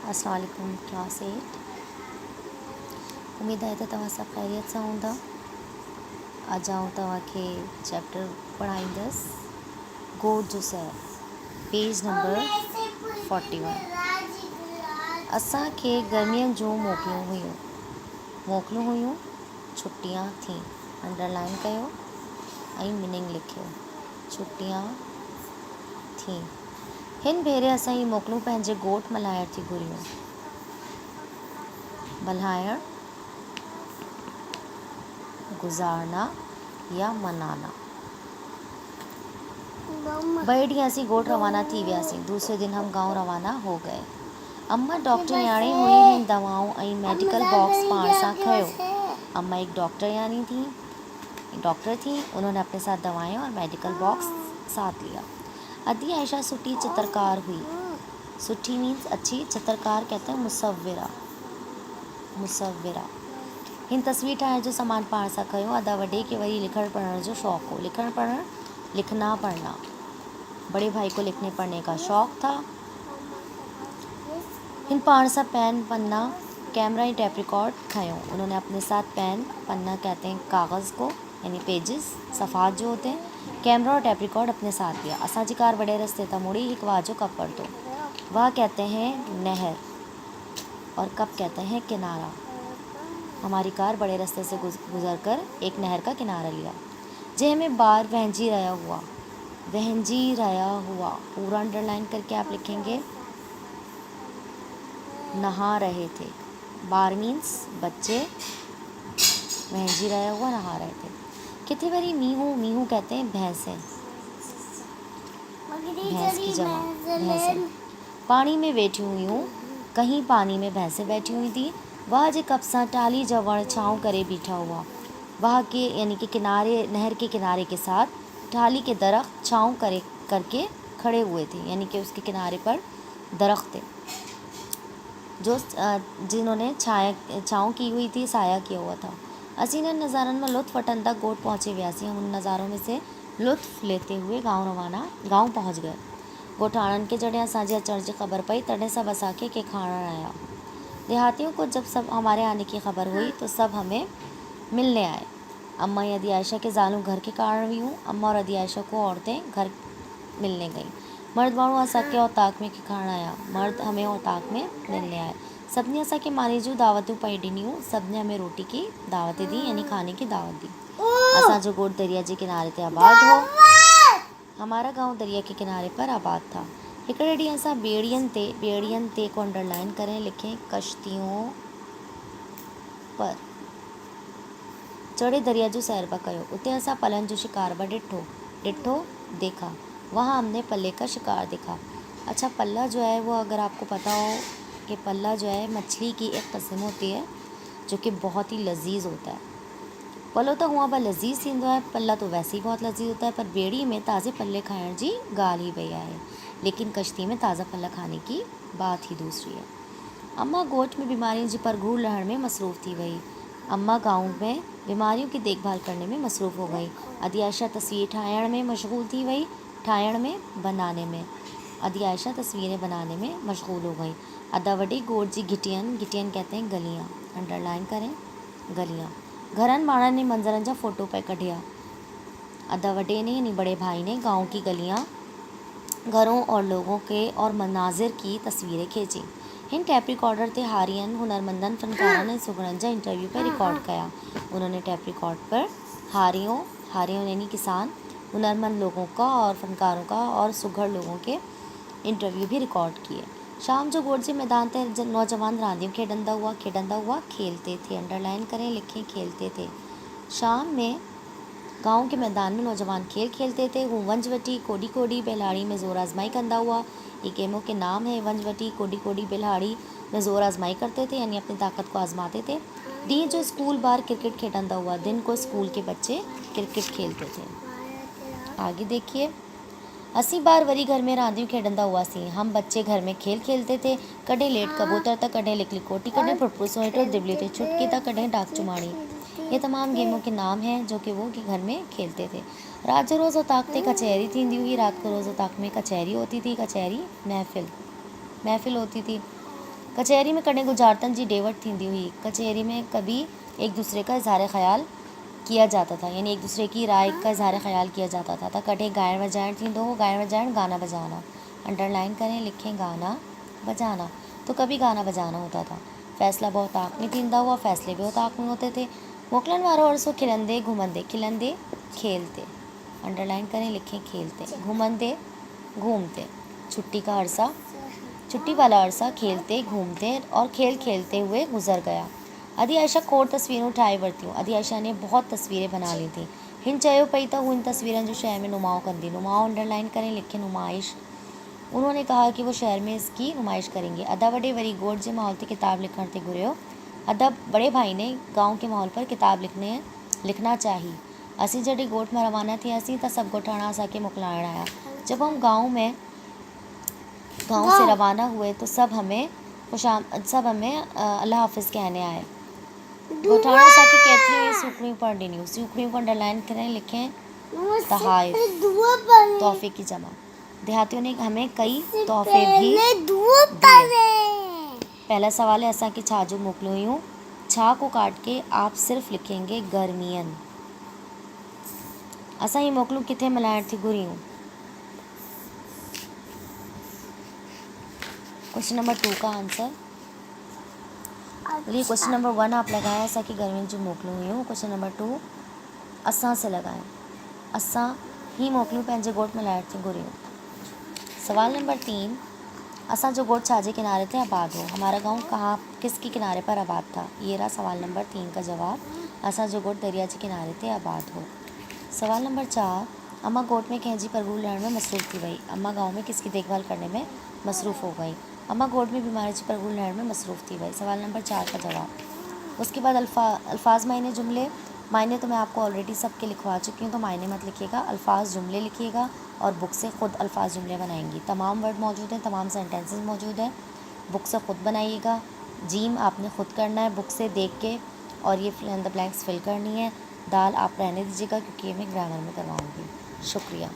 अस्सलाम वालेकुम क्लास 8। उम्मीद आहे त तव्हां सभु ख़ैरियत सां हूंदा। अॼु आउं तव्हांखे चैप्टर पढ़ाईंदसि गोड जो सैर, पेज नंबर 41। असांखे गर्मियुनि जूं मोकिलियूं हुयूं, छुटियां थी। अंडरलाइन कयो ऐं मीनिंग लिखियो। छुटियां थी। हिन भेरे असां जी मोकिलियूं पंहिंजे ॻोठ मल्हाइण थी घुरियूं। मल्हाइण, गुज़ारना या मनाना। बे ॾींहुं असीं ॻोठ रवाना थी वियासीं। दूसरे दिन हम गांव रवाना हो गए। अम्मा डॉक्टर यानी हुई हिन दवाऊं ऐं मेडिकल बॉक्स पाण सां खयो। अम्मा एक डॉक्टर थी। उन्होंने अपने साथ दवाएं और मेडिकल बॉक्स साथ लिया। अदी आयशा सुठी चित्रकार हुई। सुठी मीन्स अच्छी, चित्रकार कहते हैं मुसव्विरा। हिन तस्वीर ठाहिण जो सामान पाण सां खयो। अदा वॾे खे वरी लिखण पढ़ण जो शौक़ु हो। लिखना पढ़ना। बड़े भाई को लिखने पढ़ने का शौक़ था। हिन पाण सां पेन, पन्ना, कैमरा और टेप रिकॉर्ड खयो। उन्होंने अपने साथ पेन, पन्ना कहते हैं कागज़ को, यानी पेजेस, सफ़ात जो होते हैं। कैमरा और टेप रिकॉर्ड अपने साथ लिया। असांजी कार वॾे रस्ते तां मुड़ी हिकु वाह जो कप वरितो। वाह कहते हैं नहर और कप कहते हैं किनारा। हमारी कार बड़े रास्ते से गुजर कर एक नहर का किनारा लिया, जंहिंमें बार वहंजी रहा हुआ। पूरा अंडरलाइन करके आप लिखेंगे नहा रहे थे। बार मीन्स बच्चे, वहंजी रहा हुआ नहा रहे थे। कितने बारी मीहू कहते हैं भैंसें, भैंस की जमा भैंसें। पानी में बैठी हुई हूँ, कहीं पानी में भैंसें बैठी हुई थी। वह जे कप सां टाली जा वण छाँव करे बीठा हुआ। वहाँ के यानी कि किनारे, नहर के किनारे के साथ टाली के दरख्त छाँव करके खड़े हुए थे, यानी कि उसके किनारे पर दरख्त थे जो जिन्होंने छाँव की हुई थी, साया किया हुआ था। असीं इन्हनि नज़ारनि में लुत्फ़ वठंदा ॻोठ पहुचे वियासीं। हम उन नज़ारों में से लुत्फ़ लेते हुए गांव पहुंच गए। ॻोठाणनि खे जॾहिं असांजे अचण जी ख़बर पई, तॾहिं सभु असांखे खाणण आया। देहातियों को जब सब हमारे आने की खबर हुई तो सब हमें मिलने आए। अम्मा या अदी आयशा के ज़ालूं घर के कारण हुई हूँ। अम्मा और अदी आयशा को औरतें घर मिलने गईं। मर्द माण्हू असांखे औताक में खाइण आया। मर्द हमें औताक में मिलने आए। सभिनी असांखे मानी जूं दावतूं पई ॾिनियूं। सभिनी हमें रोटी की दावत दी, यानी खाने की दावत दी। असांजो ॻोठ दरिया जे किनारे ते आबाद हो। हमारा गांव दरिया के किनारे पर आबाद था। हिकिड़े ॾींहुं असां ॿेड़ियनि ते को अंडरलाइन करें लिखें कश्तियों पर चढ़े दरिया जो सैर पा कयो। उते असां पलन जो शिकार बा देखा। वहाँ हमने पल्ले का शिकार देखा। अच्छा, पल्ला जो है वो, अगर आपको पता हो कि पल्ला जो है मछली की एक किस्म होती है जो कि बहुत ही लजीज होता है। पलो तो हुआ बा लजीज थींदो है, पल्ला तो वैसे ही बहुत लजीज होता है, पर बेड़ी में ताज़े पल्ले खाइण जी ॻाल्हि ई वई आहे। लेकिन कश्ती में ताज़ा पल्ला खाने की बात ही दूसरी है। अम्मा ॻोठ में बीमारियों जी परघूर लहण में मसरूफ़ थी वई। अम्मा गांव में बीमारियों की देखभाल करने में मसरूफ़ हो गई। अदी आयशा तस्वीरें ठाहिण में मशगूल थी वई। अदी आयशा तस्वीरें बनाने में मशगूल हो गई। अदा वॾे ॻोठ जी घिटियन कहते हैं गलियाँ। अंडरलाइन करें गलियाँ। घरनि माण्हुनि ने मंज़रनि जा फ़ोटो पे कढिया। अदा वॾे ने यानी बड़े भाई ने गांव की गलियाँ, घरों और लोगों के और मनाजिर की तस्वीरें खींची। हिन टेप रिकॉर्डर ते हारियन, हुनरमंदन, फनकारनि ऐं सुगड़नि जा इंटरव्यू पे रिकॉर्ड कया। उन्होंने टेप रिकॉर्ड पर हारियों यानी किसान, हुनरमंद लोगों का और फनकारों का और सुघड़ लोगों के इंटरव्यू भी रिकॉर्ड किए। शाम जो ॻोठ जे मैदान ते नौजवान रांदियूं खेॾंदा हुआ खेलते थे। अंडरलाइन करें लिखें खेलते थे। शाम में गांव के मैदान में नौजवान खेल खेलते थे। वो वंजवटी, कोडी कोडी, बेलहाड़ी में ज़ोर आजमाई कंदा हुआ। ये गेमों के नाम है। वंजवटी, कोडी कोडी, बेलहाड़ी में ज़ोर आजमाई करते थे, यानी अपनी ताकत को आजमाते थे। ॾींहं जो स्कूल ॿार क्रिकेट खेॾंदा हुआ। दिन को स्कूल के बच्चे क्रिकेट खेलते थे। आगे देखिए, असीं ॿार वरी घर में रांदियूं खेॾंदा हुआसीं। हम बच्चे घर में खेल खेलते थे। कॾहिं लेट कबूतर त कॾहिं लिकली कोटी, कॾहिं फुटफुट सोइटो, दिबली ते छुटकी त कॾहिं डाक चुमाणी। ये तमाम गेमों के नाम हैं जो कि वो घर में खेलते थे। रात जो रोज़ औताक ते कचहरी थींदी हुई। रात को रोज़ औताक में कचहरी होती थी। कचहरी महफिल होती थी। कचहरी में कॾहिं गुजारतन जी डेवट थींदी हुई। कचहरी में कभी एक दूसरे का इजहार ख़्याल किया जाता था, यानी एक दूसरे की राय का इजहार ख़्याल किया जाता था। कॾहिं ॻाइण वॼाइण थींदो हो, ॻाइण वॼाइण गाना बजाना। अंडरलाइन करें, लिखें गाना बजाना। तो कभी गाना बजाना होता था। फ़ैसला बहुताक में थींदा हुआ, फ़ैसले बहुताक में होते थे। मोकिलण वारो अरसो खिलंदे घुमंदे, खिलंदे खेलते। अंडरलाइन करें, लिखें खेलते। घूमंदे घूमते। छुट्टी का अरसा, छुट्टी वाला अरसा खेलते घूमते और खेल खेलते हुए गुजर गया। अदी आयशा खोड़ तस्वीरूं ठाहे वरितियूं। अदी आयशा ने बहुत तस्वीरें बना ली थी। हिन चयो पई त हू इन तस्वीरनि जो शहर में नुमाओ कंदी। नुमाओ अंडरलाइन करें, लिखें नुमाइश। उन्होंने कहा कि वो शहर में इसकी नुमाइश करेंगे। अदा वॾे वरी ॻोठ जे माहौल ते किताब लिखण ते घुरियो। अदा बड़े भाई ने गांव के माहौल पर किताब लिखना चाही। असीं जॾहिं ॻोठ में रवाना थियासीं त सभु ॻोठाणा असांखे मोकिलाइण आया। जब हम गाँव से रवाना हुए तो सब हमें अल्लाह हाफिज़ कहने आए। ॻोठाणा असांखे केतिरियूं ई सूखड़ियूं पण ॾिनियूं। सूखड़ियों को अंडरलाइन करें, लिखें तहाइफ, तोहफ़े की जमा। देहातियों ने हमें कई तोहफ़े भी दिए। पहला सवाल है, असांखे छा जो मोकिलियूं हुयूं। छा को काट के आप सिर्फ लिखेंगे गर्मियन। असां ही मोकिलूं किथे मिलाइण थी घुरियूं। क्वेश्चन नंबर 2 का आंसर, ये क्वेश्चन नंबर 1 आप लगाएं, असांखे गर्मियुनि जो मोकिलियूं हुयूं। क्वेश्चन नंबर 2 असां से लगाएं, असां ही मोकिलियूं पंहिंजे ॻोठ मिलाइण थी घुरियूं। सवाल नंबर 3, असां जो ॻोठ छाजे किनारे थे आबाद हो। हमारा गाँव कहाँ किसके किनारे पर आबाद था। ये रहा सवाल नंबर 3 का जवाब। असां जो ॻोठ दरिया जे किनारे ते आबाद हो। सवाल नंबर 4, अम्मा ॻोठ में कंहिंजी परवरिश लहण में मसरूफ़ थी वई। अम्मा गाँव में किसकी देखभाल करने में मसरूफ़ हो गई। अम्मा ॻोठ में बीमारी जी परवरिश लहण में मसरूफ़ थी वई। सवाल नंबर 4 का जवाब। उसके बाद अल्फाज मायने जुमले। मायने तो मैं आपको ऑलरेडी सबके लिखवा चुकी हूँ, तो मायने मत लिखिएगा, अल्फाज जुमले लिखिएगा और बुक से ख़ुद अल्फाज जुमले बनाएंगी। तमाम वर्ड मौजूद हैं, तमाम सेंटेंसेस मौजूद हैं, बुक से ख़ुद बनाइएगा। जीम आपने ख़ुद करना है बुक से देख के, और ये fill in the blanks fill करनी है। दाल आप रहने दीजिएगा क्योंकि ये मैं ग्रामर में करवाऊँगी। शुक्रिया।